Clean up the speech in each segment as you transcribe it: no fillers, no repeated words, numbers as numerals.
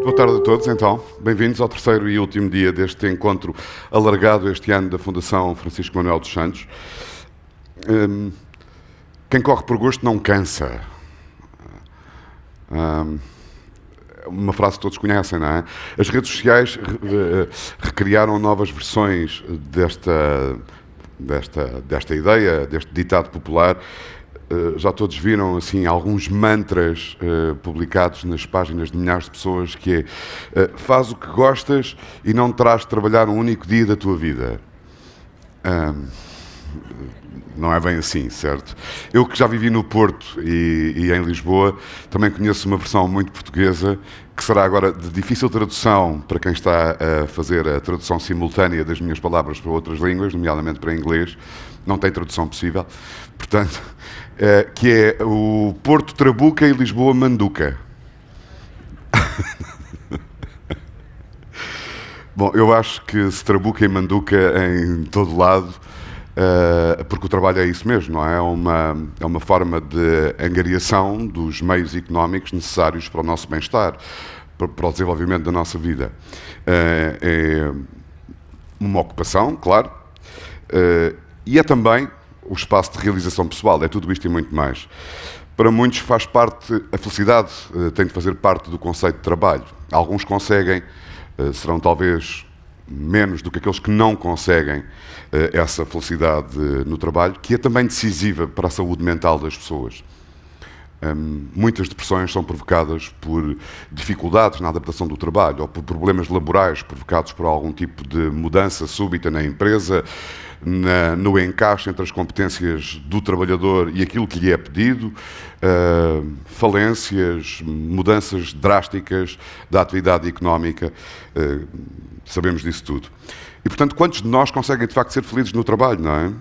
Boa tarde a todos, então. Bem-vindos ao terceiro e último dia deste encontro alargado este ano da Fundação Francisco Manuel dos Santos. Quem corre por gosto não cansa. Uma frase que todos conhecem, não é? As redes sociais recriaram novas versões desta ideia, deste ditado popular. Já todos viram assim alguns mantras publicados nas páginas de milhares de pessoas, que é faz o que gostas e não terás de trabalhar um único dia da tua vida. Não é bem assim, certo? Eu que já vivi no Porto e em Lisboa, também conheço uma versão muito portuguesa, que será agora de difícil tradução para quem está a fazer a tradução simultânea das minhas palavras para outras línguas, nomeadamente para inglês. Não tem tradução possível. Portanto, que é o Porto Trabuca e Lisboa Manduca. Bom, eu acho que se trabuca e manduca em todo lado, porque o trabalho é isso mesmo, não é? É uma forma de angariação dos meios económicos necessários para o nosso bem-estar, para o desenvolvimento da nossa vida. É uma ocupação, claro, e é também o espaço de realização pessoal, é tudo isto e muito mais. Para muitos faz parte, a felicidade tem de fazer parte do conceito de trabalho. Alguns conseguem, serão talvez menos do que aqueles que não conseguem essa felicidade no trabalho, que é também decisiva para a saúde mental das pessoas. Muitas depressões são provocadas por dificuldades na adaptação do trabalho ou por problemas laborais provocados por algum tipo de mudança súbita na empresa, no encaixe entre as competências do trabalhador e aquilo que lhe é pedido, falências, mudanças drásticas da atividade económica, sabemos disso tudo. E, portanto, quantos de nós conseguem, de facto, ser felizes no trabalho, não é?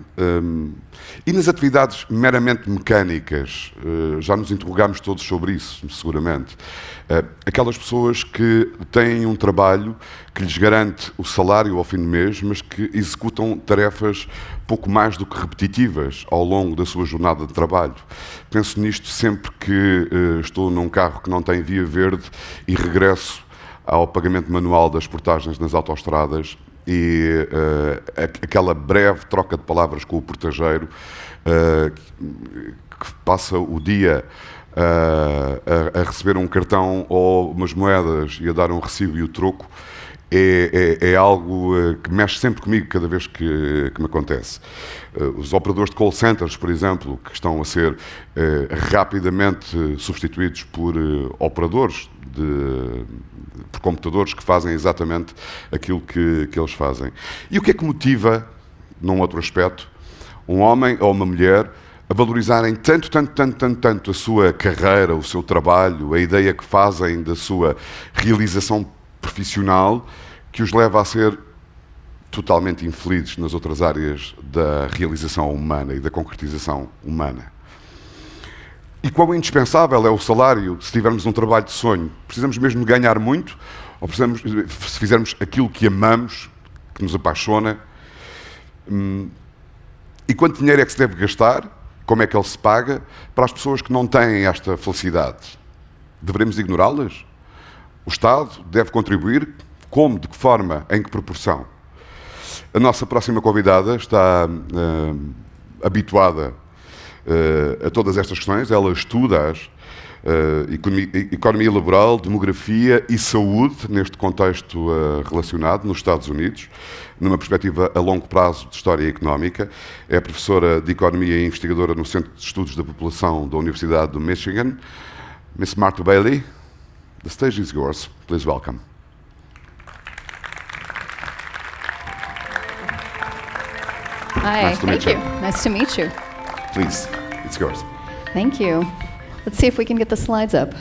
E nas atividades meramente mecânicas, já nos interrogámos todos sobre isso, seguramente. Aquelas pessoas que têm um trabalho que lhes garante o salário ao fim do mês, mas que executam tarefas pouco mais do que repetitivas ao longo da sua jornada de trabalho. Penso nisto sempre que estou num carro que não tem via verde e regresso ao pagamento manual das portagens nas autoestradas, e aquela breve troca de palavras com o portageiro que passa o dia a receber um cartão ou umas moedas e a dar um recibo e o troco, é algo que mexe sempre comigo cada vez que me acontece. Os operadores de call centers, por exemplo, que estão a ser rapidamente substituídos por operadores por computadores que fazem exatamente aquilo que eles fazem. E o que é que motiva, num outro aspecto, um homem ou uma mulher a valorizarem tanto a sua carreira, o seu trabalho, a ideia que fazem da sua realização profissional, que os leva a ser totalmente infelizes nas outras áreas da realização humana e da concretização humana? E quão indispensável é o salário se tivermos um trabalho de sonho? Precisamos mesmo de ganhar muito? Ou precisamos, se fizermos aquilo que amamos, que nos apaixona? E quanto dinheiro é que se deve gastar? Como é que ele se paga para as pessoas que não têm esta felicidade? Deveremos ignorá-las? O Estado deve contribuir? Como? De que forma? Em que proporção? A nossa próxima convidada está habituada a todas estas questões. Ela estuda-as, economia laboral, demografia e saúde, neste contexto relacionado, nos Estados Unidos, numa perspectiva a longo prazo de história económica. É professora de economia e investigadora no Centro de Estudos da População da Universidade do Michigan. Miss Martha Bailey, the stage is yours. Please welcome. Hi, thank you. Nice to meet you. Please, it's yours. Thank you. Let's see if we can get the slides up.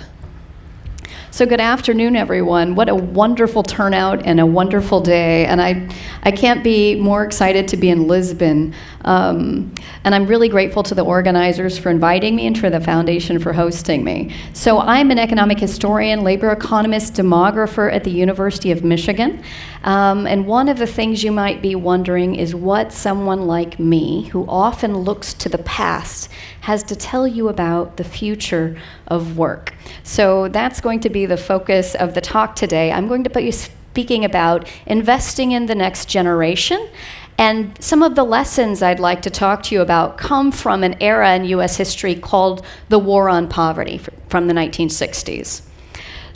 So good afternoon, everyone. What a wonderful turnout and a wonderful day. And I can't be more excited to be in Lisbon. And I'm really grateful to the organizers for inviting me and for the foundation for hosting me. So I'm an economic historian, labor economist, demographer at the University of Michigan. And one of the things you might be wondering is what someone like me, who often looks to the past, has to tell you about the future of work. So that's going to be the focus of the talk today. I'm going to be speaking about investing in the next generation. And some of the lessons I'd like to talk to you about come from an era in US history called the War on Poverty from the 1960s.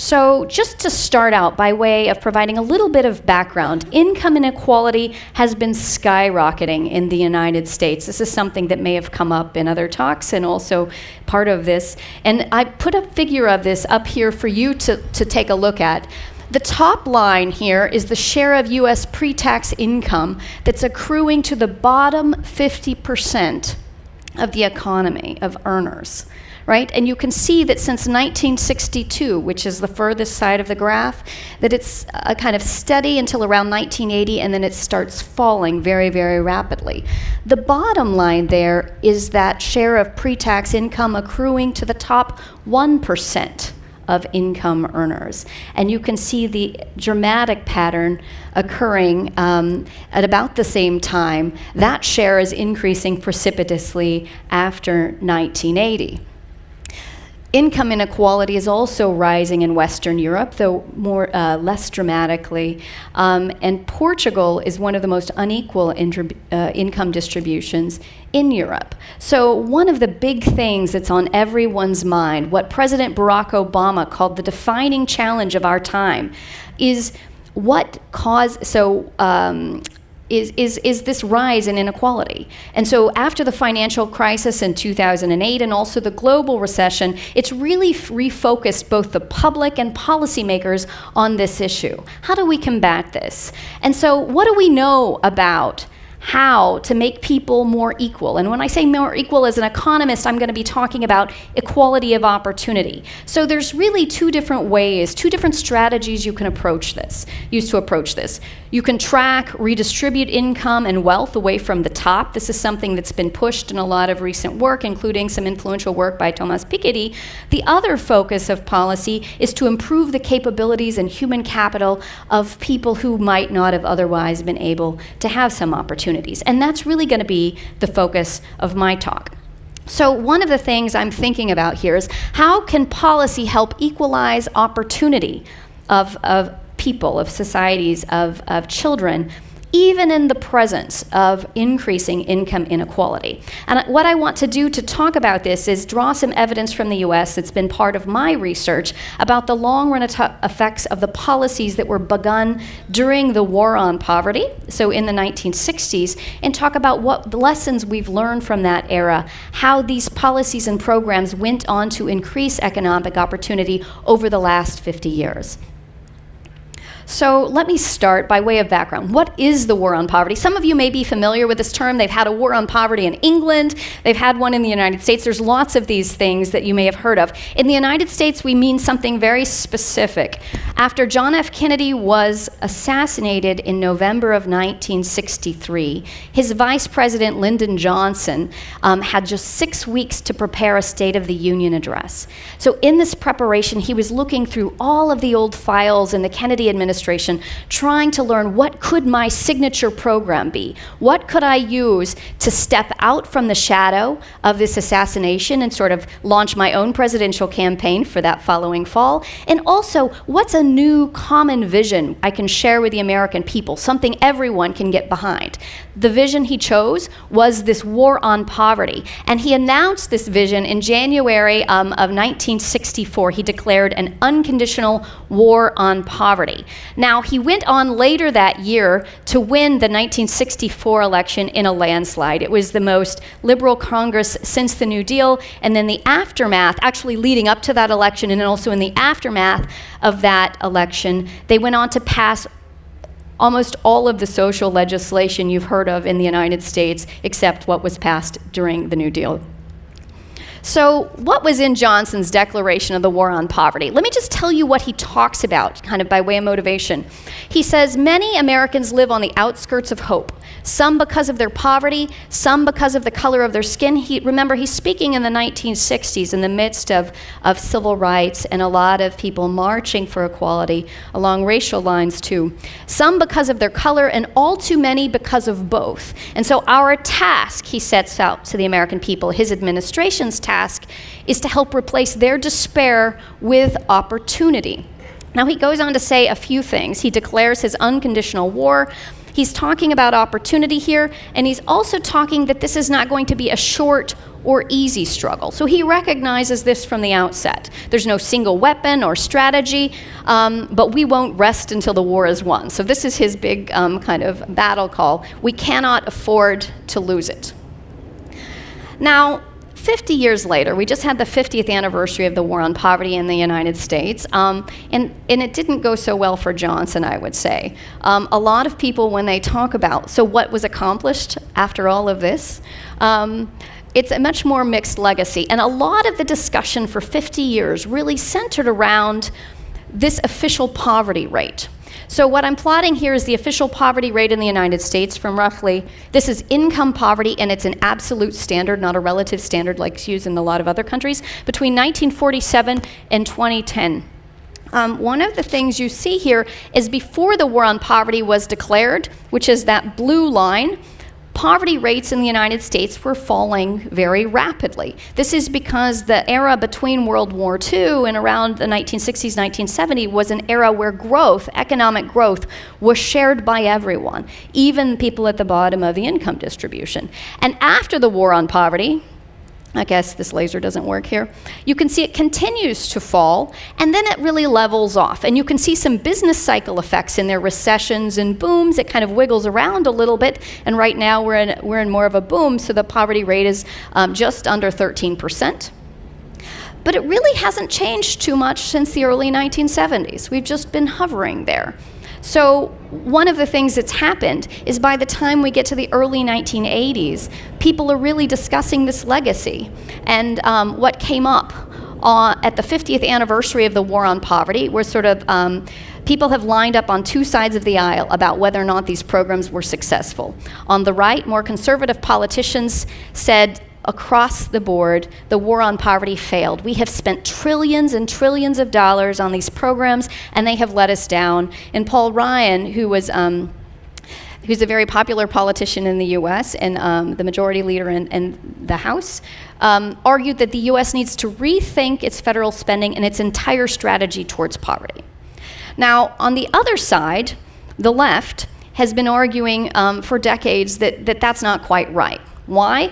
So just to start out, by way of providing a little bit of background, income inequality has been skyrocketing in the United States. This is something that may have come up in other talks and also part of this. And I put a figure of this up here for you to take a look at. The top line here is the share of US pre-tax income that's accruing to the bottom 50% of the economy of earners. Right? And you can see that since 1962, which is the furthest side of the graph, that it's kind of steady until around 1980, and then it starts falling very, very rapidly. The bottom line there is that share of pre-tax income accruing to the top 1% of income earners. And you can see the dramatic pattern occurring at about the same time. That share is increasing precipitously after 1980. Income inequality is also rising in Western Europe, though less dramatically. And Portugal is one of the most unequal income distributions in Europe. So one of the big things that's on everyone's mind, what President Barack Obama called the defining challenge of our time, is is this rise in inequality. And so after the financial crisis in 2008 and also the global recession, it's really refocused both the public and policymakers on this issue. How do we combat this? And so what do we know about how to make people more equal? And when I say more equal as an economist, I'm going to be talking about equality of opportunity. So there's really two different ways, two different strategies you can use to approach this. You can track, redistribute income and wealth away from the top. This is something that's been pushed in a lot of recent work, including some influential work by Thomas Piketty. The other focus of policy is to improve the capabilities and human capital of people who might not have otherwise been able to have some opportunities. And that's really going to be the focus of my talk. So one of the things I'm thinking about here is how can policy help equalize opportunity of people, of societies, of children, even in the presence of increasing income inequality. And what I want to do to talk about this is draw some evidence from the US that's been part of my research about the long-run effects of the policies that were begun during the War on Poverty, so in the 1960s, and talk about what the lessons we've learned from that era, how these policies and programs went on to increase economic opportunity over the last 50 years. So let me start by way of background. What is the War on Poverty? Some of you may be familiar with this term. They've had a war on poverty in England. They've had one in the United States. There's lots of these things that you may have heard of. In the United States, we mean something very specific. After John F. Kennedy was assassinated in November of 1963, his vice president, Lyndon Johnson, had just 6 weeks to prepare a State of the Union address. So in this preparation, he was looking through all of the old files in the Kennedy administration, trying to learn what could my signature program be? What could I use to step out from the shadow of this assassination and sort of launch my own presidential campaign for that following fall? And also, what's a new common vision I can share with the American people, something everyone can get behind? The vision he chose was this war on poverty. And he announced this vision in January of 1964. He declared an unconditional war on poverty. Now, he went on later that year to win the 1964 election in a landslide. It was the most liberal Congress since the New Deal, and then the aftermath, actually leading up to that election and also in the aftermath of that election, they went on to pass almost all of the social legislation you've heard of in the United States, except what was passed during the New Deal. So what was in Johnson's declaration of the war on poverty? Let me just tell you what he talks about, kind of by way of motivation. He says, many Americans live on the outskirts of hope, some because of their poverty, some because of the color of their skin. Remember, he's speaking in the 1960s in the midst of civil rights and a lot of people marching for equality along racial lines too. Some because of their color and all too many because of both. And so our task, he sets out to the American people, his administration's task, is to help replace their despair with opportunity. Now he goes on to say a few things. He declares his unconditional war. He's talking about opportunity here, and he's also talking that this is not going to be a short or easy struggle. So he recognizes this from the outset. There's no single weapon or strategy, but we won't rest until the war is won. So this is his big kind of battle call. We cannot afford to lose it. Now, 50 years later, we just had the 50th anniversary of the war on poverty in the United States, and it didn't go so well for Johnson, I would say. A lot of people, when they talk about, so what was accomplished after all of this, it's a much more mixed legacy. And a lot of the discussion for 50 years really centered around this official poverty rate. So what I'm plotting here is the official poverty rate in the United States from roughly, this is income poverty, and it's an absolute standard, not a relative standard like it's used in a lot of other countries, between 1947 and 2010. One of the things you see here is before the war on poverty was declared, which is that blue line, poverty rates in the United States were falling very rapidly. This is because the era between World War II and around the 1960s, 1970 was an era where growth, economic growth, was shared by everyone, even people at the bottom of the income distribution. And after the war on poverty, I guess this laser doesn't work here. You can see it continues to fall, and then it really levels off. And you can see some business cycle effects in their recessions and booms. It kind of wiggles around a little bit, and right now we're in more of a boom, so the poverty rate is just under 13%. But it really hasn't changed too much since the early 1970s. We've just been hovering there. So one of the things that's happened is by the time we get to the early 1980s, people are really discussing this legacy. And what came up at the 50th anniversary of the war on poverty, where sort of people have lined up on two sides of the aisle about whether or not these programs were successful. On the right, more conservative politicians said, across the board, the war on poverty failed. We have spent trillions and trillions of dollars on these programs, and they have let us down. And Paul Ryan, who's a very popular politician in the U.S. and the majority leader in the House, argued that the U.S. needs to rethink its federal spending and its entire strategy towards poverty. Now, on the other side, the left has been arguing for decades that that's not quite right. Why?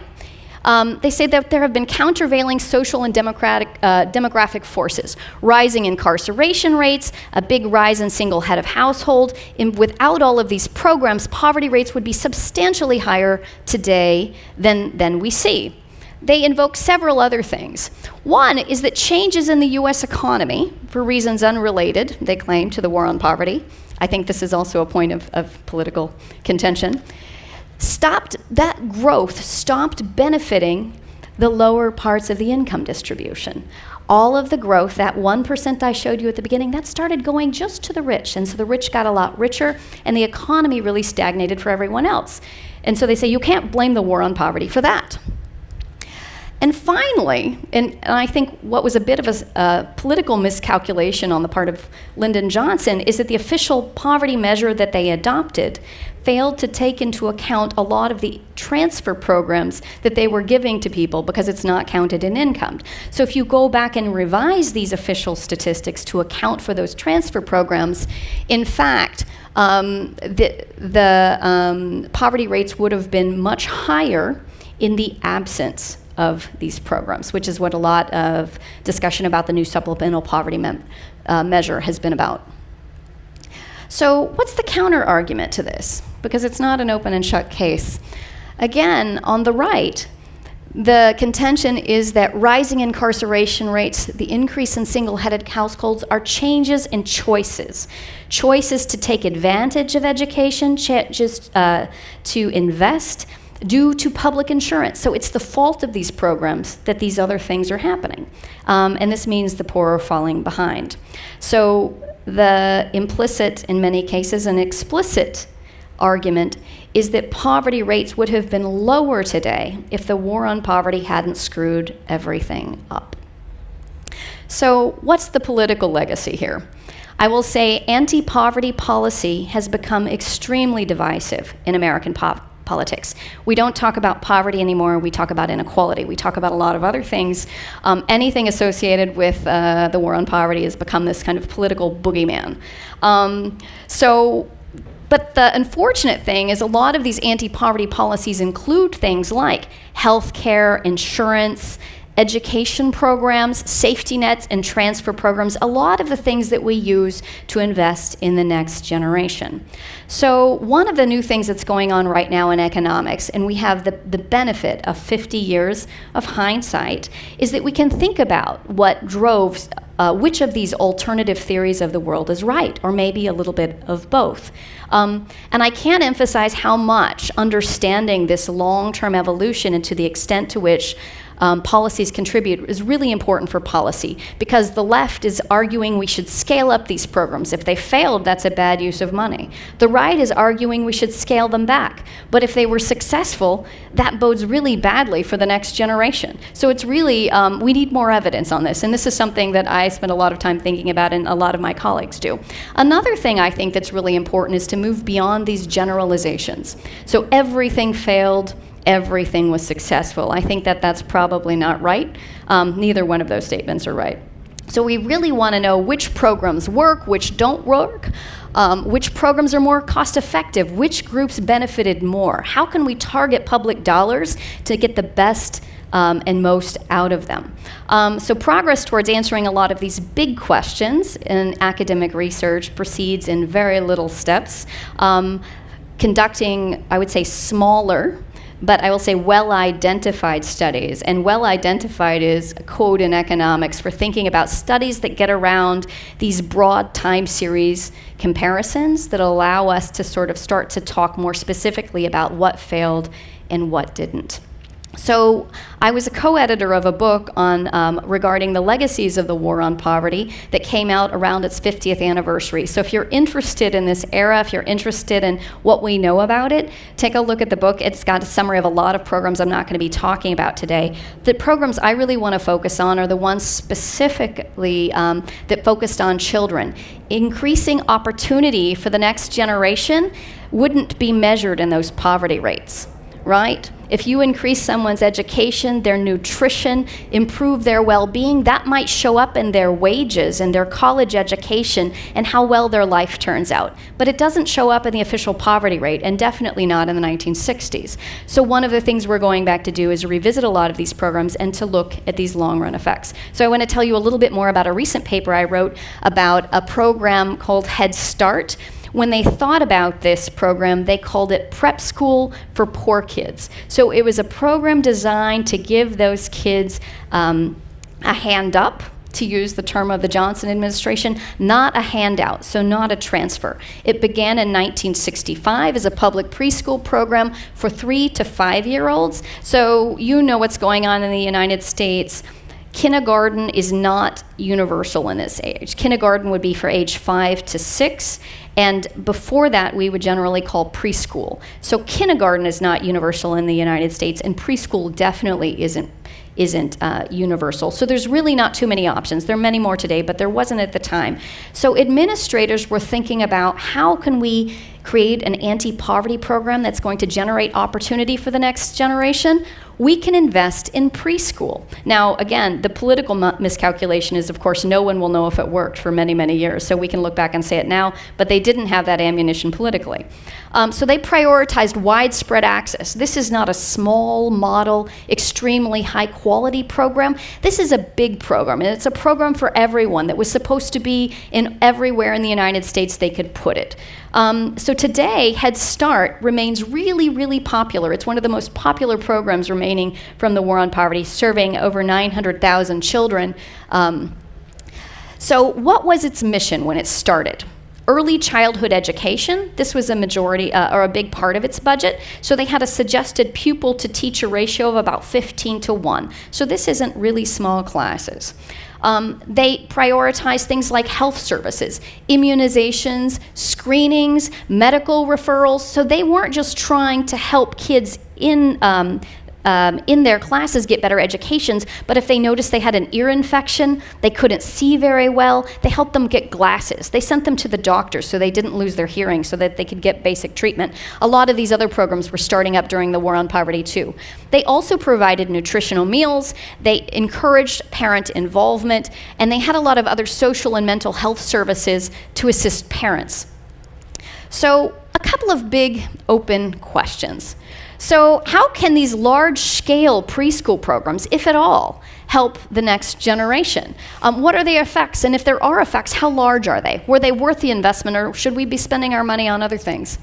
They say that there have been countervailing social and demographic forces, rising incarceration rates, a big rise in single head of household. And without all of these programs, poverty rates would be substantially higher today than we see. They invoke several other things. One is that changes in the U.S. economy, for reasons unrelated, they claim, to the war on poverty. I think this is also a point of political contention. That growth stopped benefiting the lower parts of the income distribution. All of the growth, that 1% I showed you at the beginning, that started going just to the rich. And so the rich got a lot richer, and the economy really stagnated for everyone else. And so they say you can't blame the war on poverty for that. And finally, and I think what was a bit of a political miscalculation on the part of Lyndon Johnson is that the official poverty measure that they adopted failed to take into account a lot of the transfer programs that they were giving to people because it's not counted in income. So if you go back and revise these official statistics to account for those transfer programs, in fact, the poverty rates would have been much higher in the absence of these programs, which is what a lot of discussion about the new supplemental poverty measure has been about. So what's the counter argument to this? Because it's not an open and shut case. Again, on the right, the contention is that rising incarceration rates, the increase in single-headed households are changes in choices. Choices to take advantage of education, changes to invest, due to public insurance. So it's the fault of these programs that these other things are happening. And this means the poor are falling behind. So the implicit, in many cases, and explicit argument is that poverty rates would have been lower today if the war on poverty hadn't screwed everything up. So what's the political legacy here? I will say anti-poverty policy has become extremely divisive in American politics. We don't talk about poverty anymore, we talk about inequality. We talk about a lot of other things. Anything associated with the war on poverty has become this kind of political boogeyman. But the unfortunate thing is a lot of these anti-poverty policies include things like health care, insurance, education programs, safety nets, and transfer programs, a lot of the things that we use to invest in the next generation. So one of the new things that's going on right now in economics, and we have the benefit of 50 years of hindsight, is that we can think about what drove which of these alternative theories of the world is right, or maybe a little bit of both. And I can't emphasize how much understanding this long-term evolution and to the extent to which policies contribute is really important for policy, because the left is arguing we should scale up these programs. If they failed, that's a bad use of money. The right is arguing we should scale them back. But if they were successful, that bodes really badly for the next generation. So it's really, we need more evidence on this. And this is something that I spend a lot of time thinking about, and a lot of my colleagues do. Another thing I think that's really important is to move beyond these generalizations. So everything failed, everything was successful. I think that that's probably not right. Neither one of those statements are right. So we really want to know which programs work, which don't work, which programs are more cost effective, which groups benefited more. How can we target public dollars to get the best and most out of them? So progress towards answering a lot of these big questions in academic research proceeds in very little steps. Conducting, I would say, smaller, but I will say well-identified studies. And well-identified is a code in economics for thinking about studies that get around these broad time series comparisons that allow us to sort of start to talk more specifically about what failed and what didn't. So I was a co-editor of a book on regarding the legacies of the war on poverty that came out around its 50th anniversary. So if you're interested in this era, if you're interested in what we know about it, take a look at the book. It's got a summary of a lot of programs I'm not going to be talking about today. The programs I really want to focus on are the ones specifically that focused on children. Increasing opportunity for the next generation wouldn't be measured in those poverty rates, right? If you increase someone's education, their nutrition, improve their well-being, that might show up in their wages and their college education and how well their life turns out. But it doesn't show up in the official poverty rate, and definitely not in the 1960s. So one of the things we're going back to do is revisit a lot of these programs and to look at these long-run effects. So I want to tell you a little bit more about a recent paper I wrote about a program called Head Start. When they thought about this program, they called it Prep School for Poor Kids. So it was a program designed to give those kids a hand up, to use the term of the Johnson administration, not a handout, so not a transfer. It began in 1965 as a public preschool program for 3 to 5-year-olds. So you know what's going on in the United States. Kindergarten is not universal in this age. Kindergarten would be for age 5 to 6, and before that we would generally call preschool. So kindergarten is not universal in the United States, and preschool definitely isn't universal. So there's really not too many options. There are many more today, but there wasn't at the time. So administrators were thinking about how can we create an anti-poverty program that's going to generate opportunity for the next generation? We can invest in preschool. Now, again, the political miscalculation is, of course, no one will know if it worked for many, many years. So we can look back and say it now, but they didn't have that ammunition politically. So they prioritized widespread access. This is not a small model, extremely high quality program. This is a big program, and it's a program for everyone that was supposed to be in everywhere in the United States they could put it. So today, Head Start remains really, really popular. It's one of the most popular programs remaining from the war on poverty, serving over 900,000 children. So what was its mission when it started? Early childhood education, this was a majority or a big part of its budget. So they had a suggested pupil to teacher ratio of about 15:1. So this isn't really small classes. They prioritize things like health services, immunizations, screenings, medical referrals. So they weren't just trying to help kids in their classes get better educations, but if they noticed they had an ear infection, they couldn't see very well, they helped them get glasses. They sent them to the doctor so they didn't lose their hearing so that they could get basic treatment. A lot of these other programs were starting up during the War on Poverty too. They also provided nutritional meals, they encouraged parent involvement, and they had a lot of other social and mental health services to assist parents. So a couple of big open questions. So how can these large-scale preschool programs, if at all, help the next generation? What are the effects? And if there are effects, how large are they? Were they worth the investment, or should we be spending our money on other things?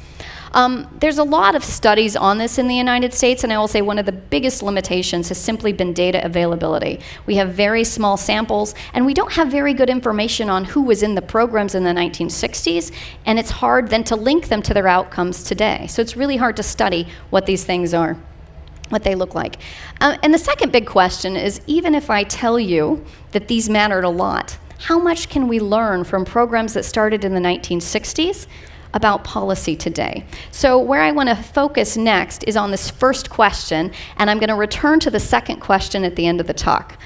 There's a lot of studies on this in the United States, and I will say one of the biggest limitations has simply been data availability. We have very small samples, and we don't have very good information on who was in the programs in the 1960s, and it's hard then to link them to their outcomes today. So it's really hard to study what these things are, what they look like. And the second big question is, even if I tell you that these mattered a lot, how much can we learn from programs that started in the 1960s about policy today? So where I want to focus next is on this first question, and I'm going to return to the second question at the end of the talk.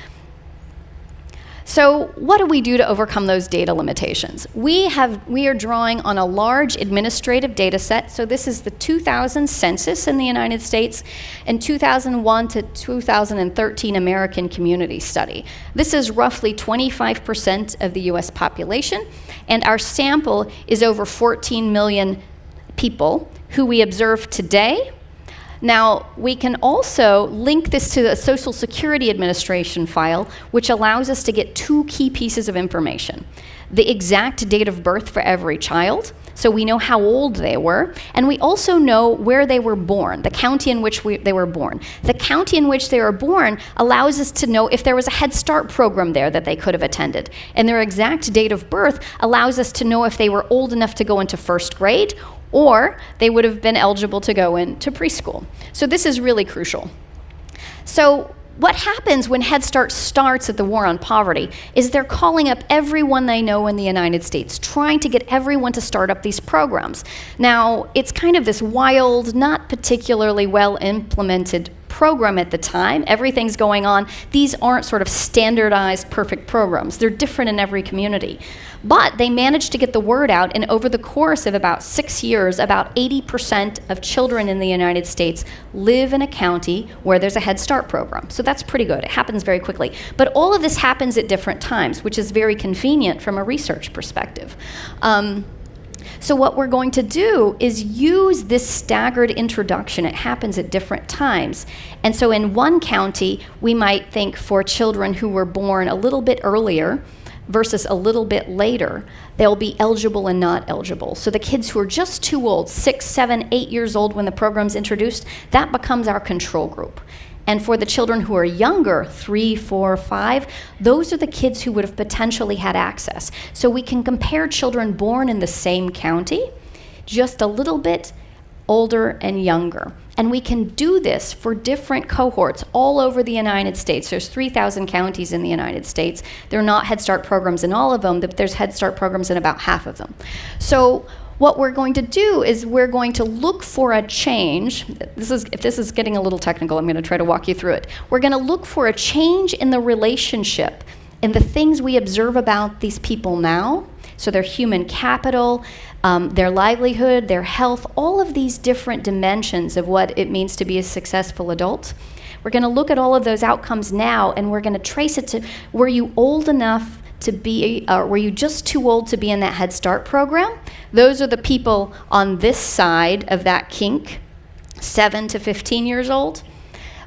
So what do we do to overcome those data limitations? We are drawing on a large administrative data set. So this is the 2000 census in the United States and 2001 to 2013 American Community Study. This is roughly 25% of the US population, and our sample is over 14 million people who we observe today. Now, we can also link this to the Social Security Administration file, which allows us to get two key pieces of information. The exact date of birth for every child, so we know how old they were, and we also know where they were born, the county in which they were born. The county in which they were born allows us to know if there was a Head Start program there that they could have attended. And their exact date of birth allows us to know if they were old enough to go into first grade, or they would have been eligible to go into preschool. So this is really crucial. So what happens when Head Start starts at the War on Poverty is they're calling up everyone they know in the United States, trying to get everyone to start up these programs. Now, it's kind of this wild, not particularly well implemented program at the time. Everything's going on. These aren't sort of standardized, perfect programs. They're different in every community. But they managed to get the word out, and over the course of about 6 years, about 80% of children in the United States live in a county where there's a Head Start program. So that's pretty good. It happens very quickly. But all of this happens at different times, which is very convenient from a research perspective. So what we're going to do is use this staggered introduction. It happens at different times. And so in one county, we might think for children who were born a little bit earlier versus a little bit later, they'll be eligible and not eligible. So the kids who are just too old, 6, 7, 8 years old when the program's introduced, that becomes our control group. And for the children who are younger, 3, 4, 5, those are the kids who would have potentially had access. So we can compare children born in the same county, just a little bit older and younger. And we can do this for different cohorts all over the United States. There's 3,000 counties in the United States. There are not Head Start programs in all of them, but there's Head Start programs in about half of them. So what we're going to do is we're going to look for a change. If this is getting a little technical, I'm going to try to walk you through it. We're going to look for a change in the relationship in the things we observe about these people now. So their human capital, their livelihood, their health, all of these different dimensions of what it means to be a successful adult. We're going to look at all of those outcomes now, and we're going to trace it to, were you old enough to be, were you just too old to be in that Head Start program? Those are the people on this side of that kink, 7 to 15 years old,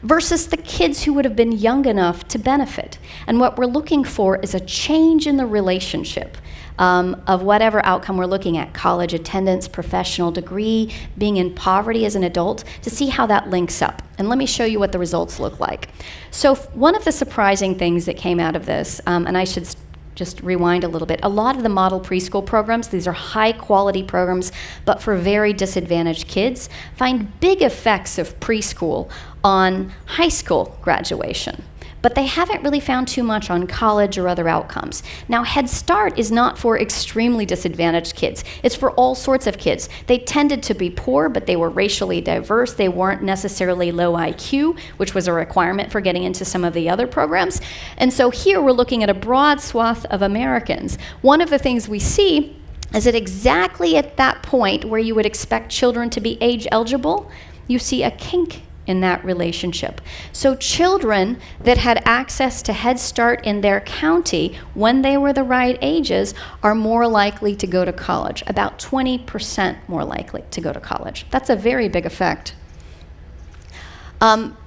versus the kids who would have been young enough to benefit. And what we're looking for is a change in the relationship of whatever outcome we're looking at, college attendance, professional degree, being in poverty as an adult, to see how that links up. And let me show you what the results look like. So one of the surprising things that came out of this, and I should just rewind a little bit. A lot of the model preschool programs, these are high quality programs, but for very disadvantaged kids, find big effects of preschool on high school graduation. But they haven't really found too much on college or other outcomes. Now, Head Start is not for extremely disadvantaged kids. It's for all sorts of kids. They tended to be poor, but they were racially diverse. They weren't necessarily low IQ, which was a requirement for getting into some of the other programs. And so here we're looking at a broad swath of Americans. One of the things we see is that exactly at that point where you would expect children to be age eligible, you see a kink in that relationship. So children that had access to Head Start in their county when they were the right ages are more likely to go to college, about 20% more likely to go to college. That's a very big effect.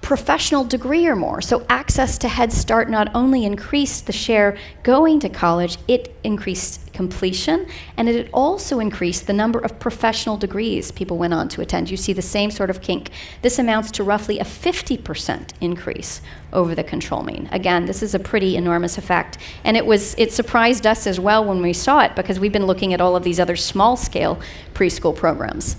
Professional degree or more. So access to Head Start not only increased the share going to college, it increased completion, and it also increased the number of professional degrees people went on to attend. You see the same sort of kink. This amounts to roughly a 50% increase over the control mean. Again, this is a pretty enormous effect, and it surprised us as well when we saw it, because we've been looking at all of these other small-scale preschool programs.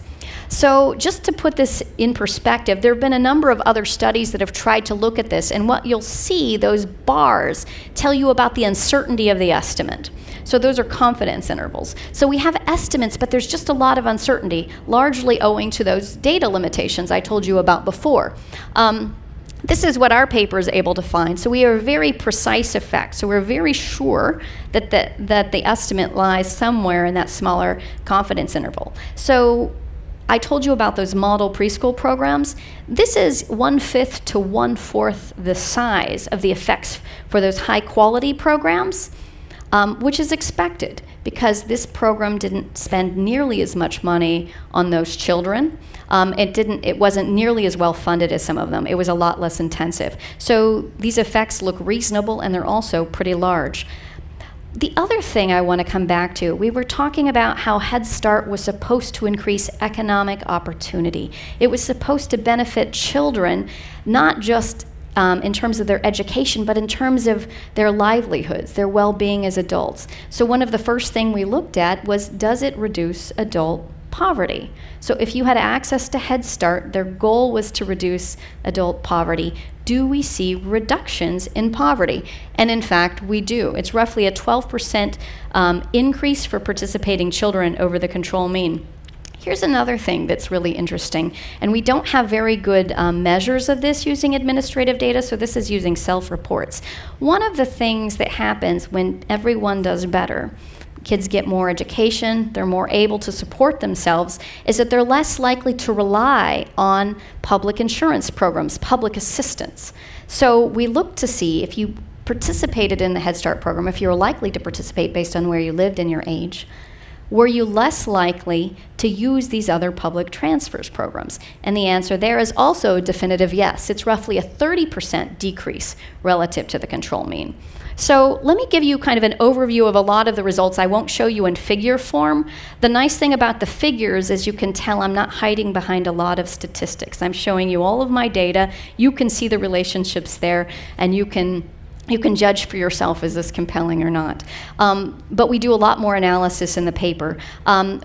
So just to put this in perspective, there have been a number of other studies that have tried to look at this, and what you'll see, those bars tell you about the uncertainty of the estimate. So those are confidence intervals. So we have estimates, but there's just a lot of uncertainty, largely owing to those data limitations I told you about before. This is what our paper is able to find. So we have a very precise effect. So we're very sure that the estimate lies somewhere in that smaller confidence interval. So I told you about those model preschool programs. This is 1/5 to 1/4 the size of the effects for those high quality programs, which is expected because this program didn't spend nearly as much money on those children. It wasn't nearly as well funded as some of them. It was a lot less intensive. So these effects look reasonable, and they're also pretty large. The other thing I want to come back to, we were talking about how Head Start was supposed to increase economic opportunity. It was supposed to benefit children, not just in terms of their education, but in terms of their livelihoods, their well-being as adults. So one of the first things we looked at was, does it reduce adult poverty? So if you had access to Head Start, their goal was to reduce adult poverty. Do we see reductions in poverty? And in fact, we do. It's roughly a 12% increase for participating children over the control mean. Here's another thing that's really interesting, and we don't have very good measures of this using administrative data, so this is using self-reports. One of the things that happens when everyone does better, kids get more education, they're more able to support themselves, is that they're less likely to rely on public insurance programs, public assistance. So we look to see if you participated in the Head Start program, if you were likely to participate based on where you lived and your age, were you less likely to use these other public transfers programs? And the answer there is also a definitive yes. It's roughly a 30% decrease relative to the control mean. So let me give you kind of an overview of a lot of the results. I won't show you in figure form. The nice thing about the figures is you can tell I'm not hiding behind a lot of statistics. I'm showing you all of my data. You can see the relationships there, and you can judge for yourself, is this compelling or not. But we do a lot more analysis in the paper.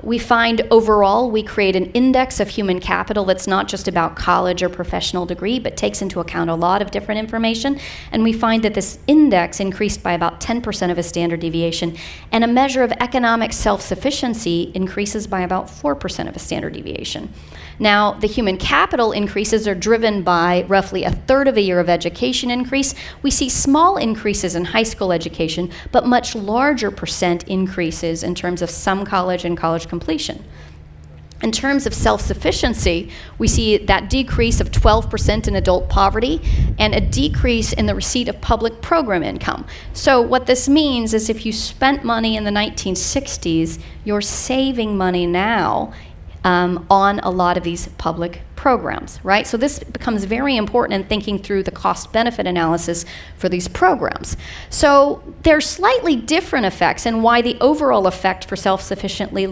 We find overall we create an index of human capital that's not just about college or professional degree, but takes into account a lot of different information. And we find that this index increased by about 10% of a standard deviation, and a measure of economic self-sufficiency increases by about 4% of a standard deviation. Now, the human capital increases are driven by roughly a third of a year of education increase. We see small increases in high school education, but much larger percent increases in terms of some college and college completion. In terms of self-sufficiency, we see that decrease of 12% in adult poverty and a decrease in the receipt of public program income. So what this means is if you spent money in the 1960s, you're saving money now on a lot of these public programs, right? So this becomes very important in thinking through the cost-benefit analysis for these programs. So there's slightly different effects, and why the overall effect for self-sufficiency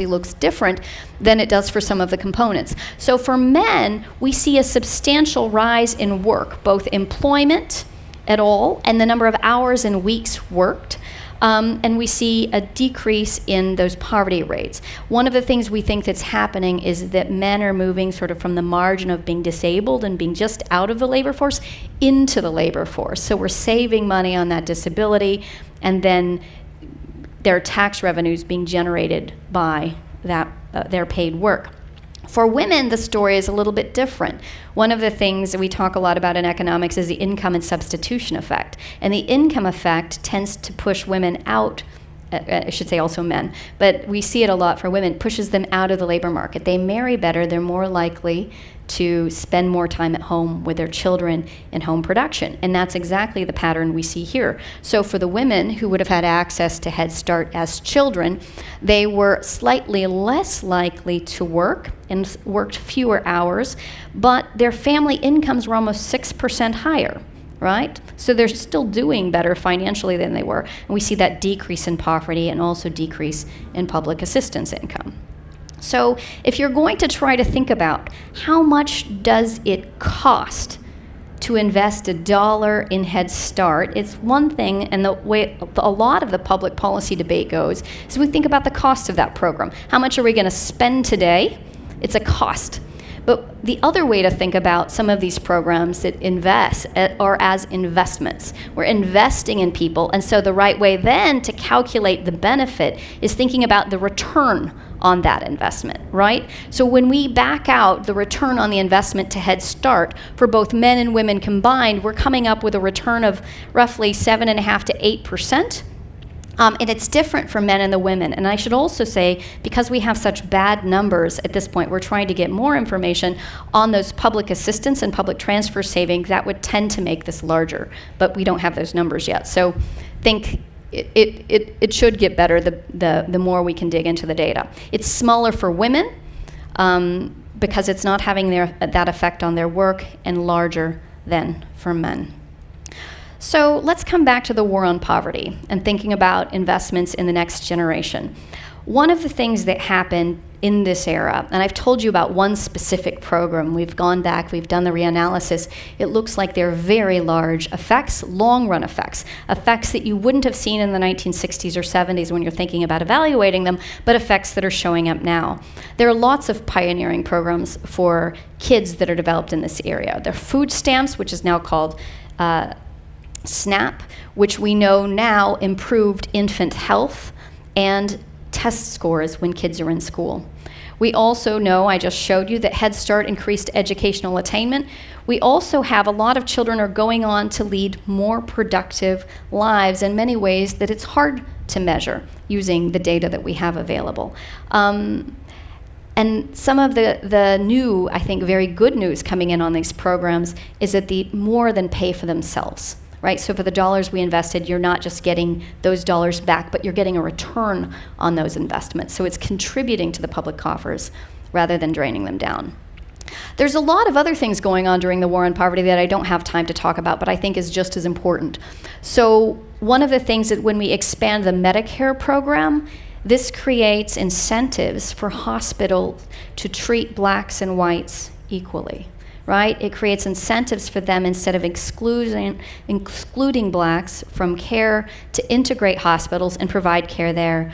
looks different than it does for some of the components. So for men, we see a substantial rise in work, both employment at all, and the number of hours and weeks worked. And we see a decrease in those poverty rates. One of the things we think that's happening is that men are moving sort of from the margin of being disabled and being just out of the labor force into the labor force. So we're saving money on that disability, and then their tax revenues being generated by that their paid work. For women, the story is a little bit different. One of the things that we talk a lot about in economics is the income and substitution effect. And the income effect tends to push women out, I should say also men, but we see it a lot for women, pushes them out of the labor market. They marry better, they're more likely to spend more time at home with their children in home production. And that's exactly the pattern we see here. So for the women who would have had access to Head Start as children, they were slightly less likely to work and worked fewer hours, but their family incomes were almost 6% higher, right? So they're still doing better financially than they were. And we see that decrease in poverty and also decrease in public assistance income. So if you're going to try to think about how much does it cost to invest $1 in Head Start, it's one thing, and the way a lot of the public policy debate goes is we think about the cost of that program. How much are we going to spend today? It's a cost. But the other way to think about some of these programs that invest are as investments. We're investing in people, and so the right way then to calculate the benefit is thinking about the return on that investment, right? So when we back out the return on the investment to Head Start for both men and women combined, we're coming up with a return of roughly 7.5% to 8%. And it's different for men and the women. And I should also say, because we have such bad numbers at this point, we're trying to get more information on those public assistance and public transfer savings that would tend to make this larger. But we don't have those numbers yet. So think it should get better the more we can dig into the data. It's smaller for women because it's not having that effect on their work, and larger than for men. So let's come back to the war on poverty and thinking about investments in the next generation. One of the things that happened in this era, and I've told you about one specific program, we've gone back, we've done the reanalysis, it looks like they're very large effects, long-run effects that you wouldn't have seen in the 1960s or 70s when you're thinking about evaluating them, but effects that are showing up now. There are lots of pioneering programs for kids that are developed in this area. There are food stamps, which is now called SNAP, which we know now improved infant health and test scores when kids are in school. We also know, I just showed you, that Head Start increased educational attainment. We also have a lot of children are going on to lead more productive lives in many ways that it's hard to measure using the data that we have available. And some of the new, I think, very good news coming in on these programs is that they more than pay for themselves. Right? So for the dollars we invested, you're not just getting those dollars back, but you're getting a return on those investments. So it's contributing to the public coffers rather than draining them down. There's a lot of other things going on during the war on poverty that I don't have time to talk about, but I think is just as important. So one of the things that when we expand the Medicare program, this creates incentives for hospitals to treat blacks and whites equally. Right? It creates incentives for them, instead of excluding blacks from care, to integrate hospitals and provide care there.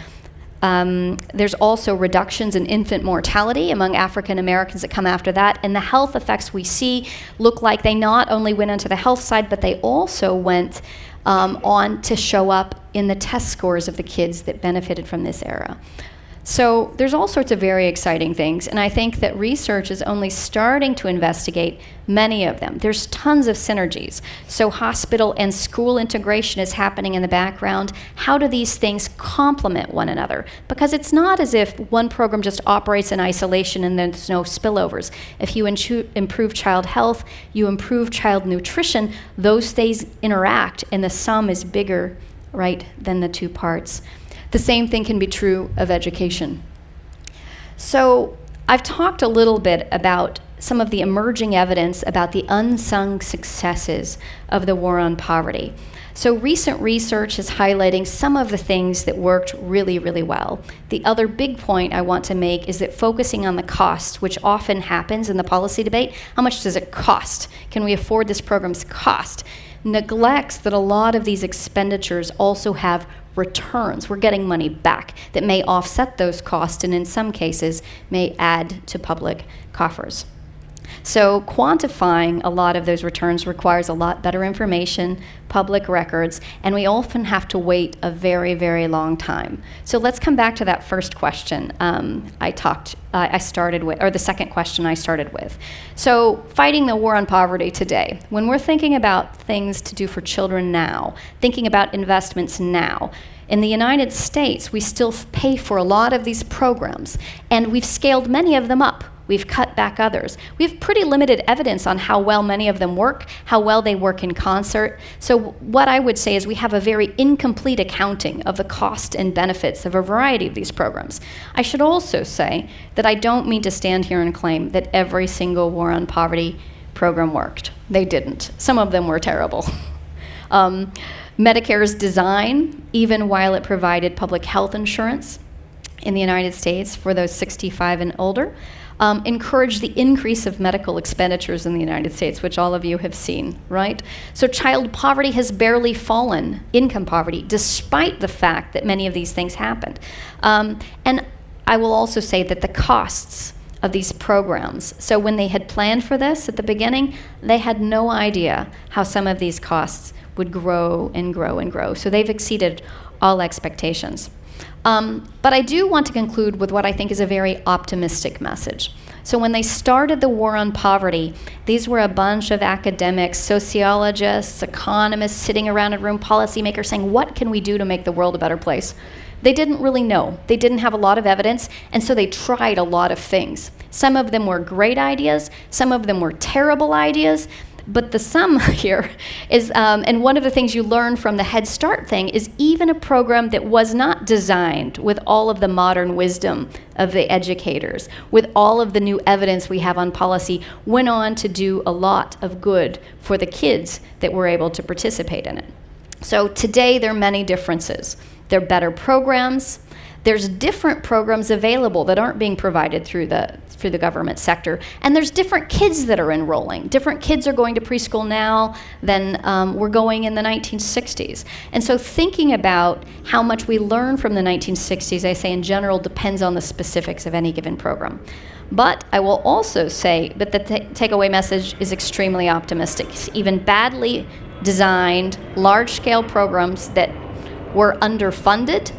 There's also reductions in infant mortality among African Americans that come after that, and the health effects we see look like they not only went onto the health side, but they also went on to show up in the test scores of the kids that benefited from this era. So there's all sorts of very exciting things, and I think that research is only starting to investigate many of them. There's tons of synergies. So hospital and school integration is happening in the background. How do these things complement one another? Because it's not as if one program just operates in isolation and there's no spillovers. If you improve child health, you improve child nutrition, those things interact, and the sum is bigger, right, than the two parts. The same thing can be true of education. So I've talked a little bit about some of the emerging evidence about the unsung successes of the war on poverty. So recent research is highlighting some of the things that worked really, really well. The other big point I want to make is that focusing on the cost, which often happens in the policy debate, how much does it cost? Can we afford this program's cost? neglects that a lot of these expenditures also have returns. We're getting money back that may offset those costs and in some cases may add to public coffers. So quantifying a lot of those returns requires a lot better information, public records, and we often have to wait a very, very long time. So let's come back to that first question I started with, or the second question I started with. So fighting the war on poverty today, when we're thinking about things to do for children now, thinking about investments now, in the United States, we still pay for a lot of these programs, and we've scaled many of them up. We've cut back others. We have pretty limited evidence on how well many of them work, how well they work in concert. So what I would say is we have a very incomplete accounting of the cost and benefits of a variety of these programs. I should also say that I don't mean to stand here and claim that every single war on poverty program worked. They didn't. Some of them were terrible. Medicare's design, even while it provided public health insurance in the United States for those 65 and older, encouraged the increase of medical expenditures in the United States, which all of you have seen, right? So child poverty has barely fallen, income poverty, despite the fact that many of these things happened. And I will also say that the costs of these programs, so when they had planned for this at the beginning, they had no idea how some of these costs would grow and grow and grow. So they've exceeded all expectations. But I do want to conclude with what I think is a very optimistic message. So when they started the war on poverty, these were a bunch of academics, sociologists, economists sitting around a room, policymakers saying, what can we do to make the world a better place? They didn't really know. They didn't have a lot of evidence, and so they tried a lot of things. Some of them were great ideas, some of them were terrible ideas, but the sum here is, and one of the things you learn from the Head Start thing is even a program that was not designed with all of the modern wisdom of the educators, with all of the new evidence we have on policy, went on to do a lot of good for the kids that were able to participate in it. So today there are many differences. There are better programs. There's different programs available that aren't being provided through the government sector. And there's different kids that are enrolling. Different kids are going to preschool now than were going in the 1960s. And so thinking about how much we learn from the 1960s, I say in general, depends on the specifics of any given program. But I will also say that the takeaway message is extremely optimistic. Even badly designed, large-scale programs that were underfunded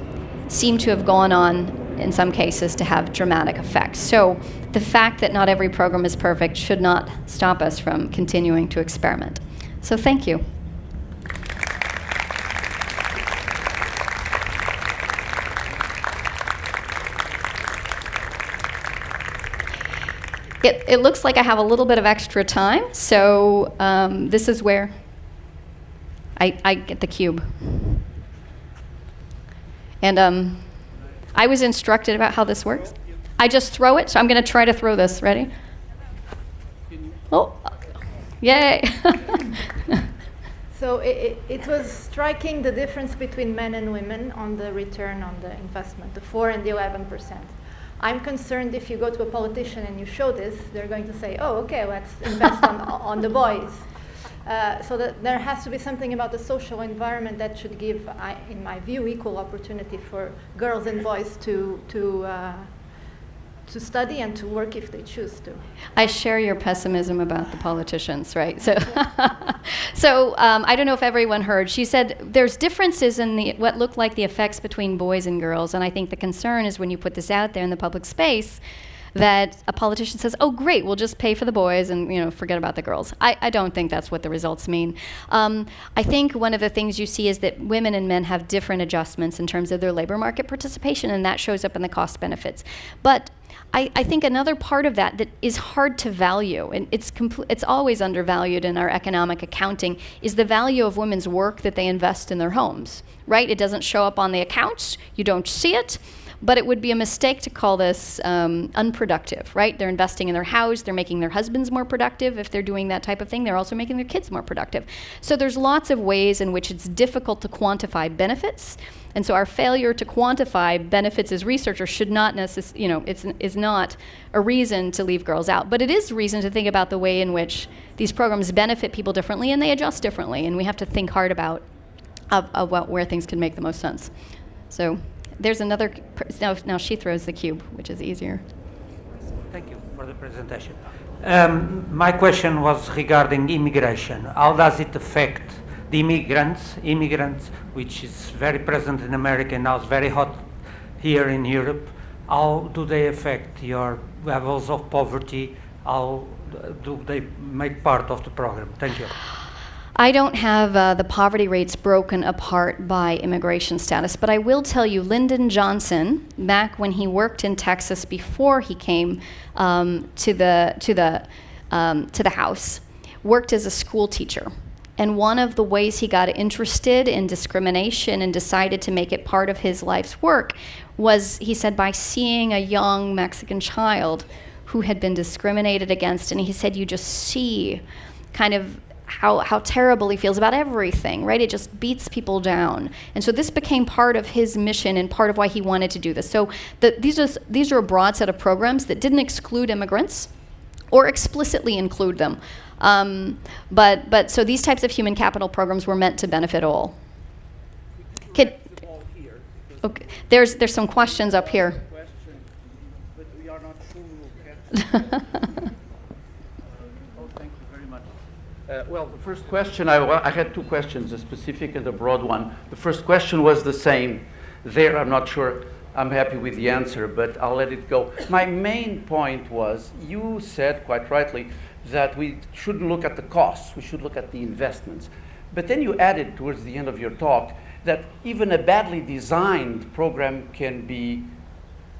seem to have gone on, in some cases, to have dramatic effects. So the fact that not every program is perfect should not stop us from continuing to experiment. So thank you. It looks like I have a little bit of extra time, so this is where I get the cube. And I was instructed about how this works. I just throw it, so I'm going to try to throw this. Ready? Oh, yay. So it was striking the difference between men and women on the return on the investment, the 4 and the 11%. I'm concerned if you go to a politician and you show this, they're going to say, oh, okay, let's invest on the boys. So that there has to be something about the social environment that should give, in my view, equal opportunity for girls and boys to study and to work if they choose to. I share your pessimism about the politicians, right? So, I don't know if everyone heard. She said there's differences in what look like the effects between boys and girls, and I think the concern is when you put this out there in the public space, that a politician says, oh, great, we'll just pay for the boys and forget about the girls. I don't think that's what the results mean. I think one of the things you see is that women and men have different adjustments in terms of their labor market participation, and that shows up in the cost benefits. But I think another part of that is hard to value, and it's always undervalued in our economic accounting, is the value of women's work that they invest in their homes, right? It doesn't show up on the accounts, you don't see it, But it would be a mistake to call this unproductive, right? They're investing in their house, they're making their husbands more productive. If they're doing that type of thing, they're also making their kids more productive. So there's lots of ways in which it's difficult to quantify benefits. And so our failure to quantify benefits as researchers should not is not a reason to leave girls out. But it is a reason to think about the way in which these programs benefit people differently and they adjust differently. And we have to think hard about where things can make the most sense. So there's another, now she throws the cube, which is easier. Thank you for the presentation. My question was regarding immigration. How does it affect the immigrants, which is very present in America and now is very hot here in Europe? How do they affect your levels of poverty? How do they make part of the program? Thank you. I don't have the poverty rates broken apart by immigration status, but I will tell you, Lyndon Johnson, back when he worked in Texas before he came to the House, worked as a school teacher. And one of the ways he got interested in discrimination and decided to make it part of his life's work was, he said, by seeing a young Mexican child who had been discriminated against, and he said, you just see kind of how terrible he feels about everything, right? It just beats people down. And so this became part of his mission and part of why he wanted to do this. So these are a broad set of programs that didn't exclude immigrants or explicitly include them. But so these types of human capital programs were meant to benefit all. Okay, there's some questions up here. But we are not sure we'll catch. Thank you very much. Well, the first question, I had two questions, a specific and a broad one. The first question was the same. There, I'm not sure I'm happy with the answer, but I'll let it go. My main point was, you said quite rightly that we shouldn't look at the costs, we should look at the investments. But then you added towards the end of your talk that even a badly designed program can be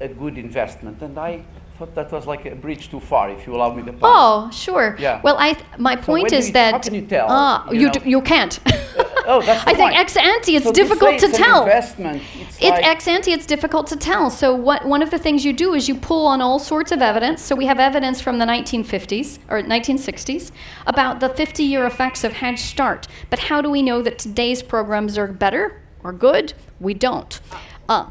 a good investment. And I thought that was like a bridge too far, if you allow me the point. Oh, sure. Yeah. Well, my point is that how can you tell? You can't. Oh, that's the I think point. ex ante, it's So difficult to say it's tell. An investment, it's It's like, ex ante, it's difficult to tell. So one of the things you do is you pull on all sorts of evidence. So we have evidence from the 1950s or 1960s about the 50-year effects of Head Start. But how do we know that today's programs are better or good? We don't.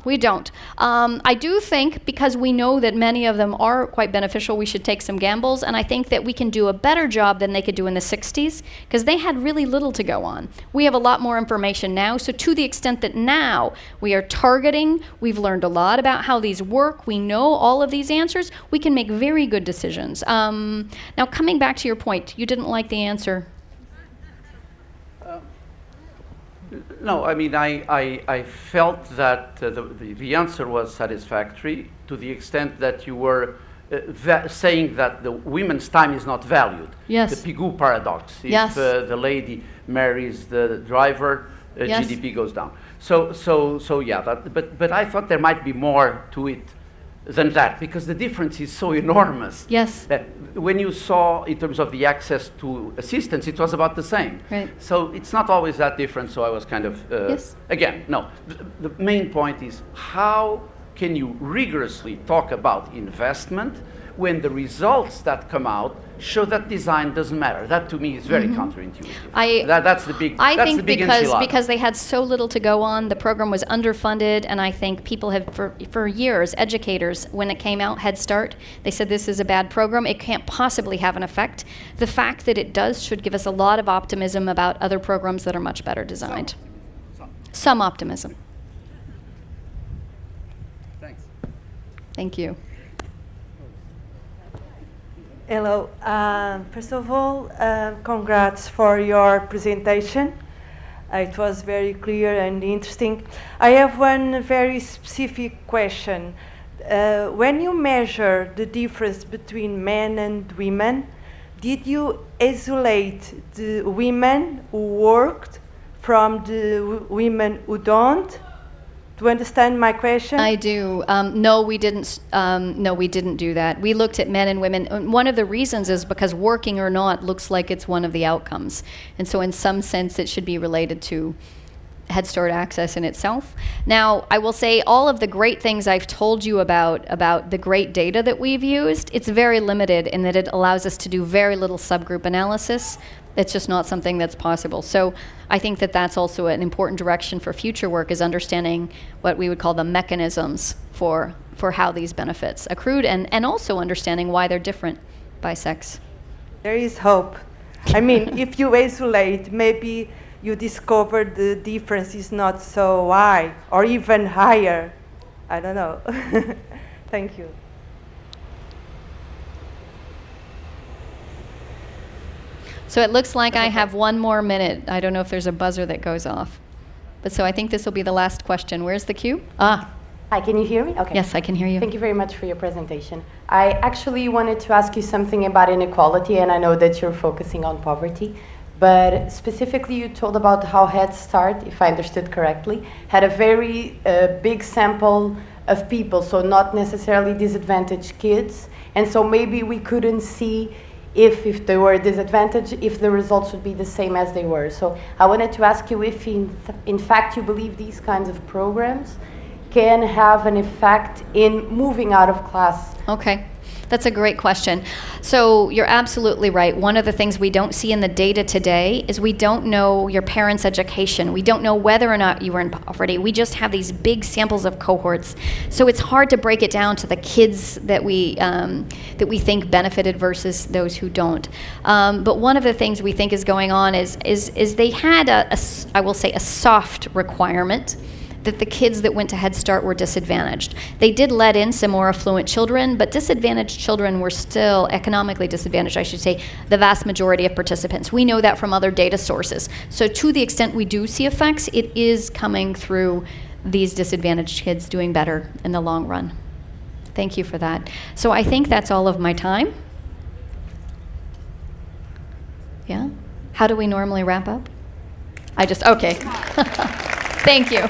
We don't. I do think, because we know that many of them are quite beneficial, we should take some gambles, and I think that we can do a better job than they could do in the 60s, because they had really little to go on. We have a lot more information now, so to the extent that now we are targeting, we've learned a lot about how these work, we know all of these answers, we can make very good decisions. Now, coming back to your point, you didn't like the answer. No, I mean, I felt that the answer was satisfactory to the extent that you were saying that the women's time is not valued. Yes. The Pigou paradox. Yes. If the lady marries the driver, Yes. GDP goes down. So yeah, but I thought there might be more to it than that, because the difference is so enormous. Yes. That when you saw in terms of the access to assistance, it was about the same. Right. So it's not always that different, so I was kind of, Yes. again, no. The main point is, how can you rigorously talk about investment when the results that come out show that design doesn't matter? That to me is very counterintuitive. That's the big I that's think the big because enchilada. they had so little to go on, the program was underfunded, and I think people have, for years, educators, when it came out, Head Start, they said this is a bad program, it can't possibly have an effect. The fact that it does should give us a lot of optimism about other programs that are much better designed. Some optimism. Thanks. Thank you. Hello. First of all, congrats for your presentation. It was very clear and interesting. I have one very specific question. When you measure the difference between men and women, did you isolate the women who worked from the women who don't? Do you understand my question? I do. No, we didn't. No, we didn't do that. We looked at men and women. And one of the reasons is because working or not looks like it's one of the outcomes, and so in some sense it should be related to Head Start access in itself. Now, I will say all of the great things I've told you about the great data that we've used, it's very limited in that it allows us to do very little subgroup analysis. It's just not something that's possible. So I think that that's also an important direction for future work, is understanding what we would call the mechanisms for how these benefits accrued, and also understanding why they're different by sex. There is hope. I mean, if you isolate, maybe you discover the difference is not so high or even higher. I don't know. Thank you. So it looks like I have 1 more minute. I don't know if there's a buzzer that goes off. But so I think this will be the last question. Where's the cue? Ah, Hi, can you hear me? Okay. yes, I can hear you. Thank you very much for your presentation. I actually wanted to ask you something about inequality, and I know that you're focusing on poverty, but specifically you told about how Head Start, if I understood correctly, had a very big sample of people, so not necessarily disadvantaged kids, and so maybe we couldn't see if they were disadvantaged, if the results would be the same as they were. So I wanted to ask you if in fact you believe these kinds of programs can have an effect in moving out of class. Okay, that's a great question. So you're absolutely right. One of the things we don't see in the data today is we don't know your parents' education. We don't know whether or not you were in poverty. We just have these big samples of cohorts. So it's hard to break it down to the kids that we think benefited versus those who don't. But one of the things we think is going on is they had I will say a soft requirement that the kids that went to Head Start were disadvantaged. They did let in some more affluent children, but disadvantaged children were still economically disadvantaged, I should say, the vast majority of participants. We know that from other data sources. So to the extent we do see effects, it is coming through these disadvantaged kids doing better in the long run. Thank you for that. So I think that's all of my time. Yeah? How do we normally wrap up? Okay. Thank you.